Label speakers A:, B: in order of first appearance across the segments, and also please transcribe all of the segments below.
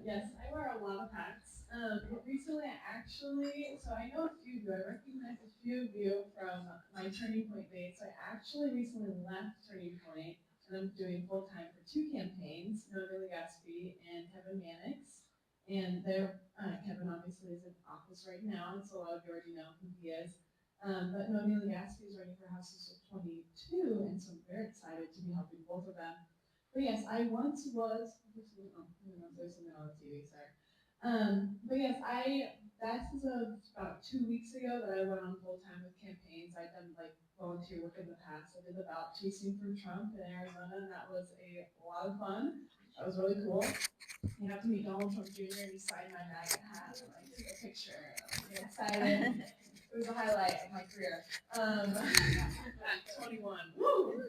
A: Yes, I wear a lot of hats. Recently, so I know a few of you, I recognize a few of you from my Turning Point days. So I actually recently left Turning Point, and I'm doing full time for two campaigns, Rilie and Kevin Mannix. And Kevin obviously is in office right now, and so a lot of you already know who he is. But Rilie is running for House District 22, and so I'm very excited to be helping both of them. But yes, I once was. There's something on the TV, sorry. But yes, that was about 2 weeks ago that I went on full time with campaigns. I'd done like volunteer work in the past. I did the ballot chasing for Trump in Arizona, and that was a lot of fun. That was really cool. You have to meet Donald Trump Jr. and he signed my MAGA hat and like take a picture. I'm excited. It was a highlight of my career. At 21. Woo!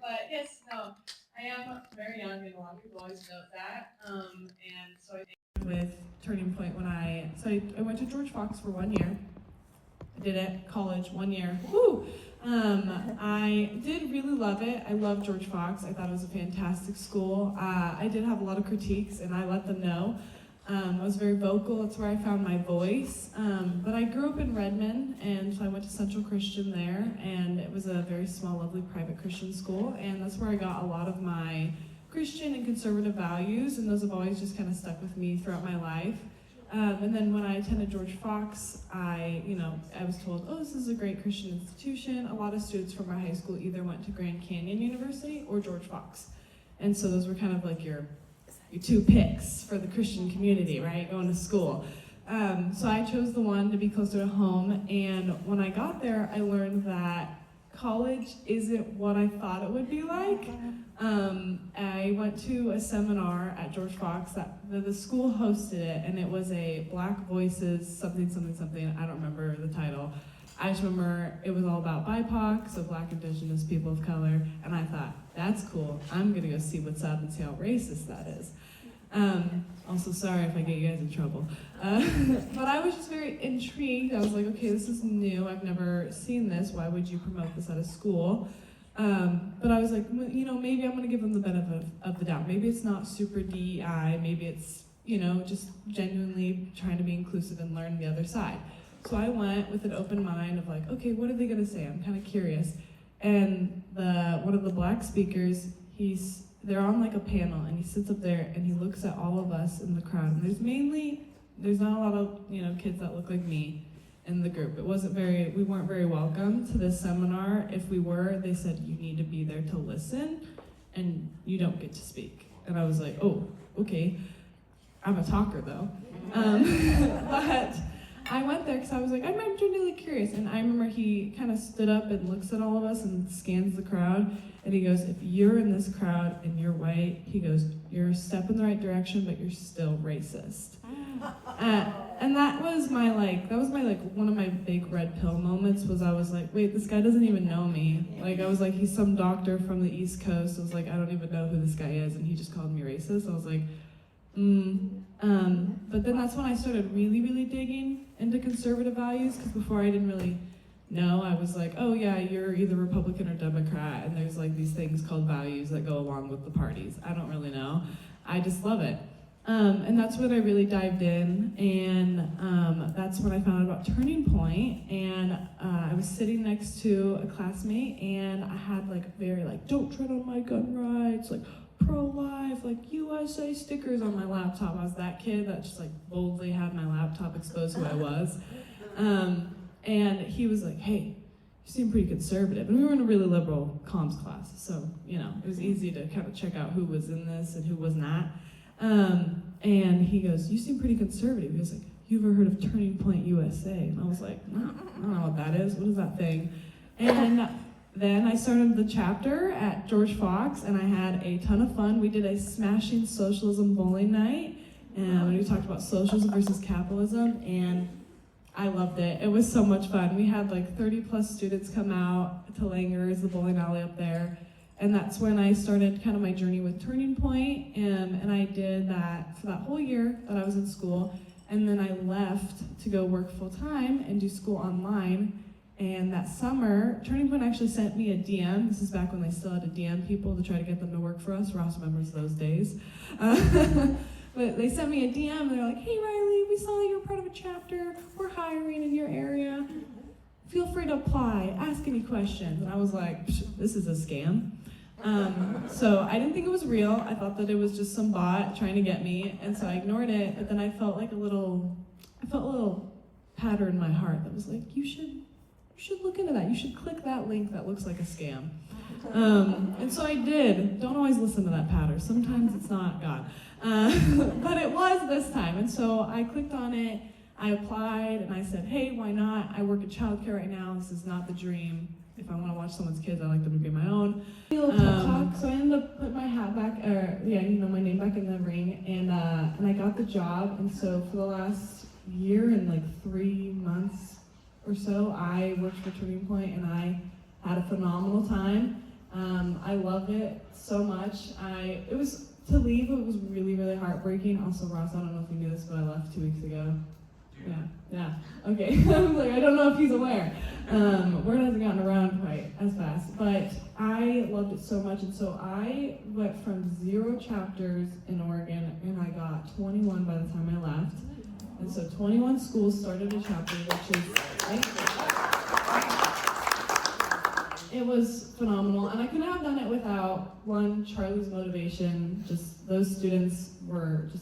A: But yes, no, I am very young, and a lot of people always note that. And so I think with Turning Point I went to George Fox for 1 year. I did it, college, 1 year. Woo! I did really love it. I love George Fox. I thought it was a fantastic school. I did have a lot of critiques, and I let them know. I was very vocal. That's where I found my voice. But I grew up in Redmond, and so I went to Central Christian there, and it was a very small, lovely private Christian school, and that's where I got a lot of my Christian and conservative values, and those have always just kind of stuck with me throughout my life. And then when I attended George Fox, I was told, oh, this is a great Christian institution. A lot of students from my high school either went to Grand Canyon University or George Fox. And so those were kind of like your two picks for the Christian community, right, going to school. So I chose the one to be closer to home, and when I got there, I learned that college isn't what I thought it would be like. I went to a seminar at George Fox that the school hosted it, and it was a Black Voices something, I don't remember the title. I just remember it was all about BIPOC, so Black, Indigenous, people of color, and I thought, that's cool. I'm gonna go see what's up and see how racist that is. Also, sorry if I get you guys in trouble. But I was just very intrigued. I was like, okay, this is new. I've never seen this. Why would you promote this at a school? But I was like, maybe I'm gonna give them the benefit of the doubt. Maybe it's not super DEI. Maybe it's, just genuinely trying to be inclusive and learn the other side. So I went with an open mind of like, okay, what are they gonna say? I'm kind of curious. And one of the Black speakers, they're on like a panel, and he sits up there and he looks at all of us in the crowd. And there's not a lot of kids that look like me in the group. We weren't very welcome to this seminar. If we were, they said you need to be there to listen, and you don't get to speak. And I was like, oh, okay. I'm a talker though. But I went there because I was like, I'm genuinely curious. And I remember he kind of stood up and looks at all of us and scans the crowd. And he goes, if you're in this crowd and you're white, he goes, you're a step in the right direction, but you're still racist. And that was my one of my big red pill moments was I was like, wait, this guy doesn't even know me. Like, I was like, he's some doctor from the East Coast. I was like, I don't even know who this guy is. And he just called me racist. I was like, But then that's when I started really, really digging into conservative values, because before I didn't really know. I was like, oh yeah, you're either Republican or Democrat, and there's like these things called values that go along with the parties. I don't really know. I just love it. And that's when I really dived in, and that's when I found out about Turning Point, and I was sitting next to a classmate, and I had like very don't tread on my gun rights, like pro-life, like USA stickers on my laptop. I was that kid that just like boldly had my laptop expose who I was. And he was like, hey, you seem pretty conservative. And we were in a really liberal comms class, so it was easy to kind of check out who was in this and who was not. And he goes, you seem pretty conservative. He was like, you ever heard of Turning Point USA? And I was like, no, I don't know what that is. What is that thing? And then I started the chapter at George Fox, and I had a ton of fun. We did a Smashing Socialism bowling night, and we talked about socialism versus capitalism, and I loved it. It was so much fun. We had like 30 plus students come out to Langer's, the bowling alley up there. And that's when I started kind of my journey with Turning Point, and I did that for that whole year that I was in school. And then I left to go work full time and do school online. And that summer, Turning Point actually sent me a DM. This is back when they still had to DM people to try to get them to work for us. Ross remembers those days. But they sent me a DM. They're like, hey, Rilie, we saw that you're part of a chapter. We're hiring in your area. Feel free to apply. Ask any questions. And I was like, this is a scam. So I didn't think it was real. I thought that it was just some bot trying to get me. And so I ignored it. But then I felt a little patter in my heart that was like, you should look into that. You should click that link that looks like a scam. And so I did. Don't always listen to that patter. Sometimes it's not God. But it was this time. And so I clicked on it. I applied and I said, hey, why not? I work in childcare right now. This is not the dream. If I want to watch someone's kids, I like them to be my own. So I ended up putting my hat back, my name back in the ring, and I got the job. And so for the last year and 3 months or so, I worked for Turning Point, and I had a phenomenal time. I loved it so much. To leave, it was really, really heartbreaking. Also, Ross, I don't know if you knew this, but I left 2 weeks ago. Yeah. Okay. I was like, I don't know if he's aware. Word hasn't gotten around quite as fast, but I loved it so much, and so I went from 0 chapters in Oregon, and I got 21 by the time I left. And so 21 schools started a chapter, which is it was phenomenal, and I couldn't have done it without, one, Charlie's motivation. Just those students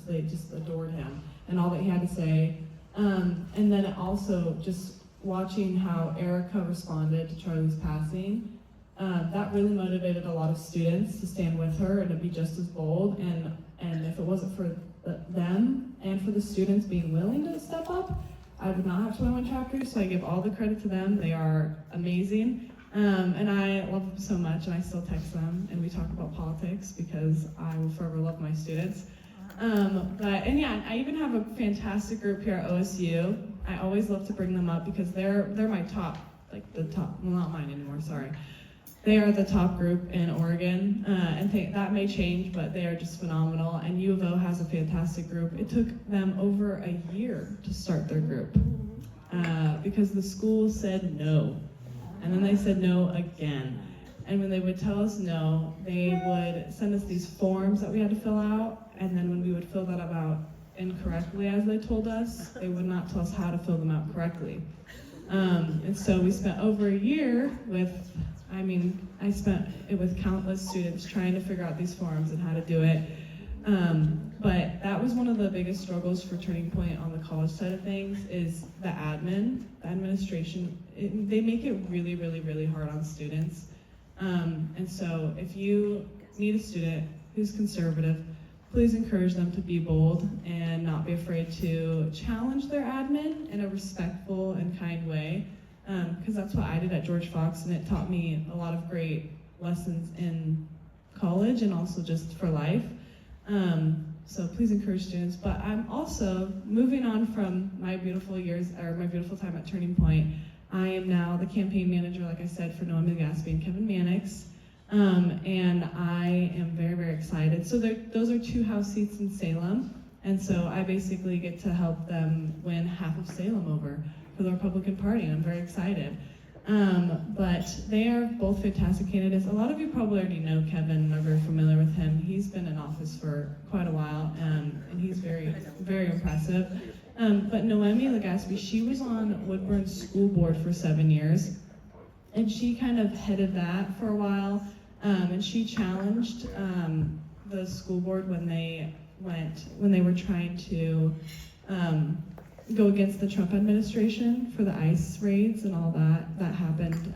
A: they just adored him and all that he had to say. And then also just watching how Erica responded to Charlie's passing, that really motivated a lot of students to stand with her and to be just as bold. And if it wasn't for them and for the students being willing to step up, I would not have 21 chapters, so I give all the credit to them. They are amazing. And I love them so much, and I still text them, and we talk about politics because I will forever love my students. I even have a fantastic group here at OSU. I always love to bring them up because they're my top, well, not mine anymore, sorry. They are the top group in Oregon, and that may change, but they are just phenomenal. And U of O has a fantastic group. It took them over a year to start their group because the school said no, and then they said no again. And when they would tell us no, they would send us these forms that we had to fill out, and then when we would fill that out incorrectly, as they told us, they would not tell us how to fill them out correctly. And so we spent over a year I spent it with countless students trying to figure out these forms and how to do it. But that was one of the biggest struggles for Turning Point on the college side of things is the administration. They make it really, really, really hard on students. And so if you meet a student who's conservative, please encourage them to be bold and not be afraid to challenge their admin in a respectful and kind way. Because that's what I did at George Fox, and it taught me a lot of great lessons in college and also just for life. So please encourage students. But I'm also moving on from my beautiful time at Turning Point. I am now the campaign manager, like I said, for Noemi Ashby and Kevin Mannix. And I am very, very excited. So those are 2 House seats in Salem. And so I basically get to help them win half of Salem over for the Republican Party, and I'm very excited. But they are both fantastic candidates. A lot of you probably already know Kevin and are very familiar with him. He's been in office for quite a while, and he's very, very impressive. But Noemi Legaspi, she was on Woodburn's school board for 7 years, and she kind of headed that for a while, and she challenged the school board when they were trying to go against the Trump administration for the ICE raids and all that happened,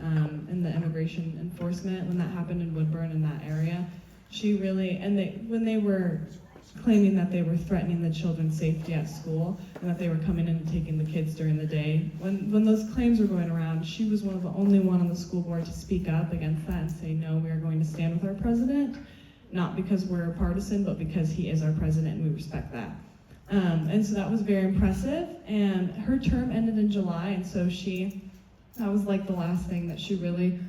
A: and the immigration enforcement when that happened in Woodburn in that area. She really, when they were claiming that they were threatening the children's safety at school and that they were coming in and taking the kids during the day, when those claims were going around, she was one of the only one on the school board to speak up against that and say, no, we are going to stand with our president, not because we're partisan, but because he is our president and we respect that. And so that was very impressive, and her term ended in July, and so that was like the last thing that she really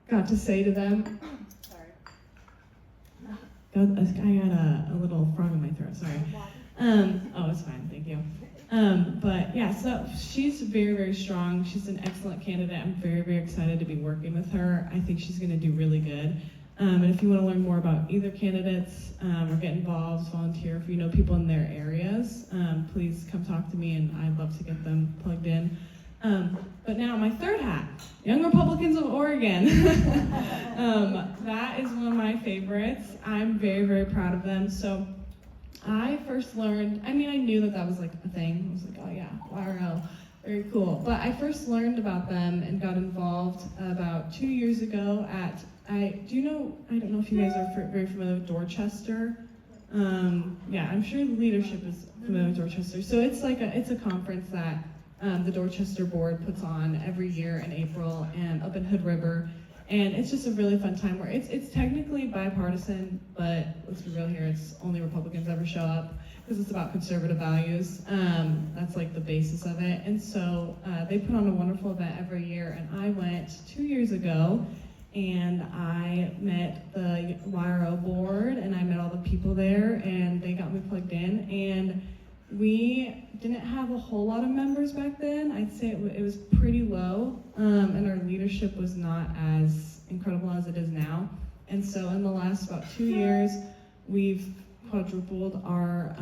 A: got to say to them. Sorry. I got a little frog in my throat, sorry. Oh, it's fine, thank you. But yeah, so she's very, very strong. She's an excellent candidate. I'm very, very excited to be working with her. I think she's going to do really good. And if you want to learn more about either candidates or get involved, volunteer, if you know people in their areas, please come talk to me, and I'd love to get them plugged in. But now my third hat, Young Republicans of Oregon. That is one of my favorites. I'm very, very proud of them. So I first learned, I knew that was like a thing. I was like, oh yeah, YRL, very cool. But I first learned about them and got involved about 2 years ago at, I don't know if you guys are very familiar with Dorchester. Yeah, I'm sure the leadership is familiar with Dorchester. So it's a conference that the Dorchester board puts on every year in April and up in Hood River. And it's just a really fun time where it's technically bipartisan, but let's be real here, it's only Republicans ever show up because it's about conservative values. That's like the basis of it. And so they put on a wonderful event every year, and I went 2 years ago, and I met the YRO board, and I met all the people there, and they got me plugged in. And we didn't have a whole lot of members back then. I'd say it was pretty low, and our leadership was not as incredible as it is now. And so in the last about 2 years, we've quadrupled our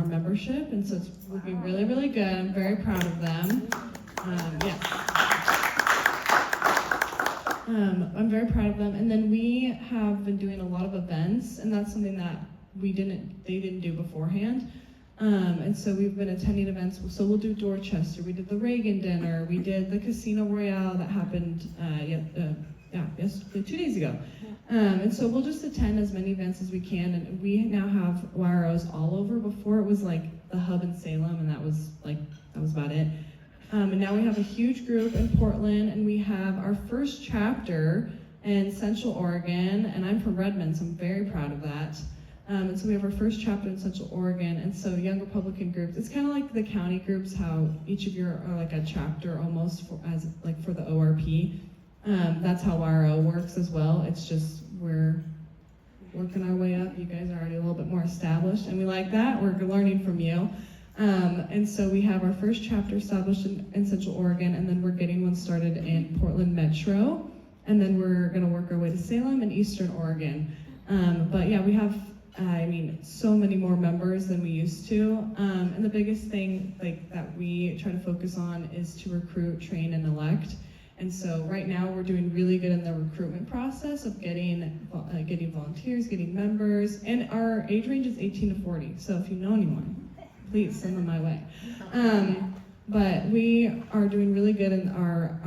A: membership, and so it's looking really, really good. I'm very proud of them. I'm very proud of them. And then we have been doing a lot of events, and that's something that they didn't do beforehand. And so we've been attending events. So we'll do Dorchester. We did the Reagan dinner. We did the Casino Royale that happened 2 days ago. And so we'll just attend as many events as we can. And we now have YROs all over. Before it was like the hub in Salem, and that was about it. And now we have a huge group in Portland, and we have our first chapter in Central Oregon. And I'm from Redmond, so I'm very proud of that. And so we have our first chapter in Central Oregon, and so Young Republican groups, it's kind of like the county groups, how each of you are like a chapter almost for the ORP. That's how YRO works as well. It's just we're working our way up. You guys are already a little bit more established, and we like that. We're learning from you. And so we have our first chapter established in Central Oregon, and then we're getting one started in Portland Metro, and then we're going to work our way to Salem and Eastern Oregon. But yeah, we have so many more members than we used to. And the biggest thing that we try to focus on is to recruit, train, and elect. And so right now we're doing really good in the recruitment process of getting volunteers, getting members, and our age range is 18 to 40. So if you know anyone, please send them my way. But we are doing really good in our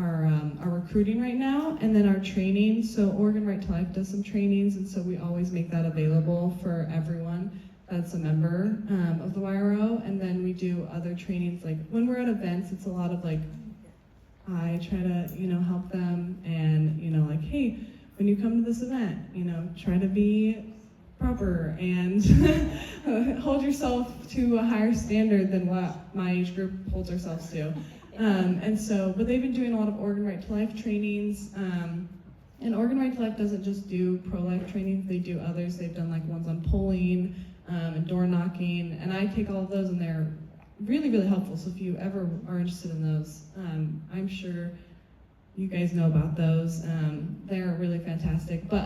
A: recruiting right now, and then our training. So Oregon Right to Life does some trainings, and so we always make that available for everyone that's a member of the YRO. And then we do other trainings, like when we're at events, it's a lot of I try to help them, and hey, when you come to this event, try to be proper and hold yourself to a higher standard than what my age group holds ourselves to. But they've been doing a lot of Oregon Right to Life trainings. And Oregon Right to Life doesn't just do pro-life trainings, they do others. They've done ones on polling and door knocking, and I take all of those, and they're really, really helpful. So if you ever are interested in those, I'm sure you guys know about those. They're really fantastic. But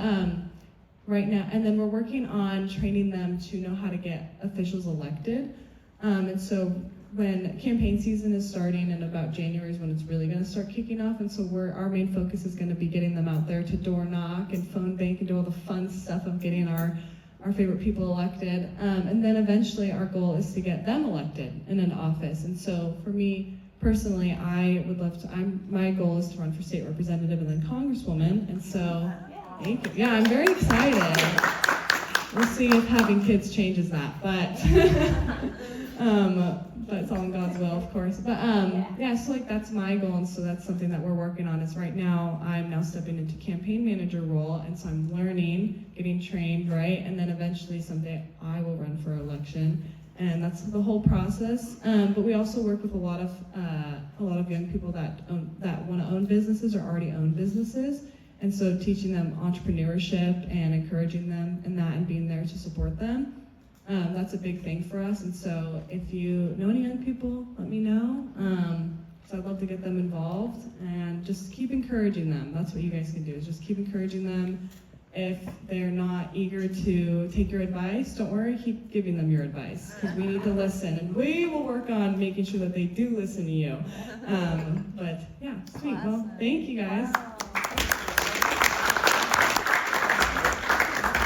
A: right now, and then we're working on training them to know how to get officials elected. And so when campaign season is starting, and about January is when it's really going to start kicking off, and so our main focus is going to be getting them out there to door knock and phone bank and do all the fun stuff of getting our favorite people elected. And then eventually our goal is to get them elected in an office. And so for me personally, I would love to, my goal is to run for state representative and then congresswoman. And so, thank you. Yeah, I'm very excited. We'll see if having kids changes that, but it's all in God's will, of course. But so that's my goal, and so that's something that we're working on. Is right now I'm now stepping into campaign manager role, and so I'm learning, getting trained, right, and then eventually someday I will run for election, and that's the whole process. But we also work with a lot of young people that want to own businesses or already own businesses. And so teaching them entrepreneurship and encouraging them in that and being there to support them.
B: That's a big thing for us, and so if you know any young people, let me know. So I'd love to get them involved, and just keep encouraging them. That's what you guys can do, is just keep encouraging them. If they're not eager to take your advice, don't worry, keep giving them your advice, because we need to listen, and we will work on making sure that they do listen to you. But yeah, sweet. Well, thank you guys.